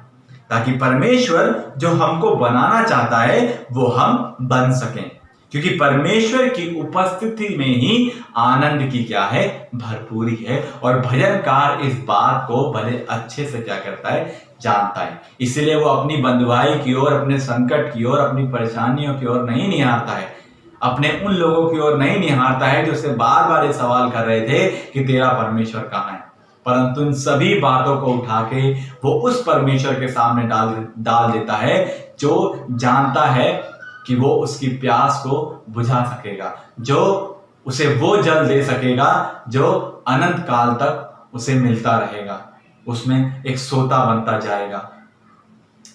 [SPEAKER 3] ताकि परमेश्वर जो हमको बनाना चाहता है वो हम बन सकें, क्योंकि परमेश्वर की उपस्थिति में ही आनंद की क्या है, भरपूरी है। और भजनकार इस बात को बड़े अच्छे से क्या करता है, जानता है। इसलिए वो अपनी बंधुआई की ओर, अपने संकट की ओर, अपनी परेशानियों की ओर नहीं निहारता है, अपने उन लोगों की ओर नहीं निहारता है जो उससे बार बार ये सवाल कर रहे थे कि तेरा परमेश्वर कहाँ है, परंतु इन सभी बातों को उठा के वो उस परमेश्वर के सामने डाल देता है जो जानता है कि वो उसकी प्यास को बुझा सकेगा, जो उसे वो जल दे सकेगा जो अनंत काल तक उसे मिलता रहेगा, उसमें एक सोता बनता जाएगा।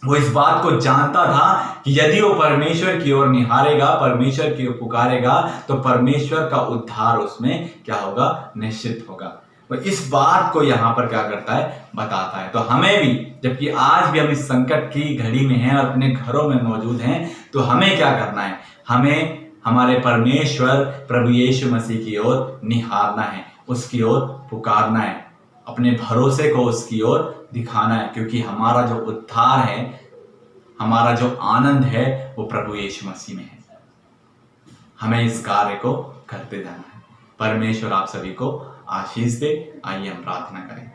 [SPEAKER 3] वो इस बात को जानता था कि यदि वो परमेश्वर की ओर निहारेगा, परमेश्वर की ओर पुकारेगा, तो परमेश्वर का उद्धार उसमें क्या होगा, निश्चित होगा। तो इस बात को यहाँ पर क्या करता है, बताता है। तो हमें भी, जबकि आज भी हम इस संकट की घड़ी में हैं और अपने घरों में मौजूद हैं, तो हमें क्या करना है, हमें हमारे परमेश्वर प्रभु यीशु मसीह की ओर निहारना है, उसकी ओर पुकारना है, अपने भरोसे को उसकी ओर दिखाना है, क्योंकि हमारा जो उद्धार है, हमारा जो आनंद है वो प्रभु यीशु मसीह में है। हमें इस कार्य को करते जाना है। परमेश्वर आप सभी को आशीष दे। आइए हम प्रार्थना करें।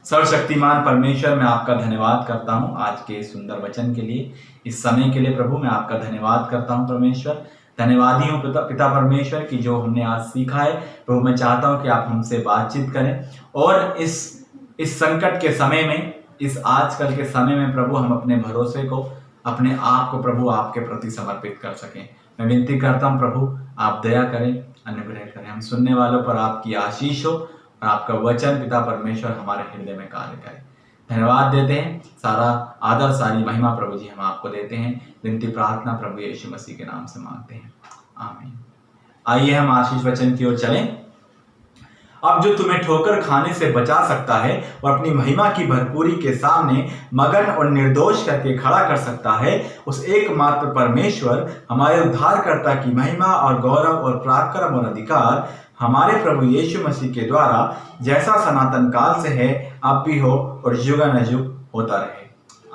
[SPEAKER 3] सर्वशक्तिमान परमेश्वर, मैं आपका धन्यवाद करता हूँ आज के सुंदर वचन के लिए, इस समय के लिए। प्रभु मैं आपका धन्यवाद करता हूँ परमेश्वर। धन्यवादी हूँ पिता परमेश्वर की जो हमने आज सीखा है। प्रभु मैं चाहता हूँ कि आप हमसे बातचीत करें और इस संकट के समय में, इस आजकल के समय में प्रभु हम अपने भरोसे को, अपने आप को प्रभु आपके प्रति समर्पित कर सकें। मैं विनती करता हूँ प्रभु आप दया करें, अनुग्रह करें, हम सुनने वालों पर आपकी आशीष हो और आपका वचन पिता परमेश्वर हमारे हृदय में कार्य करे। धन्यवाद देते हैं, सारा आदर सारी महिमा प्रभु जी हम आपको देते हैं। विनती प्रार्थना प्रभु यीशु मसीह के नाम से मांगते हैं, आमीन। आइए हम आशीष वचन की ओर चलें। अब जो तुम्हें ठोकर खाने से बचा सकता है और अपनी महिमा की भरपूरी के सामने मगन और निर्दोष करके खड़ा कर सकता है, उस एकमात्र परमेश्वर हमारे उद्धारकर्ता की महिमा और गौरव और पराक्रम और अधिकार हमारे प्रभु यीशु मसीह के द्वारा जैसा सनातन काल से है, अब भी हो और युगानुयुग होता रहे,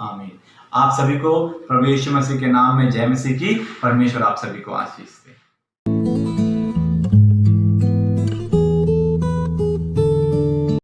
[SPEAKER 3] आमीन। आप सभी को प्रभु यीशु मसीह के नाम में जय मसीह की। परमेश्वर आप सभी को आशीष दे।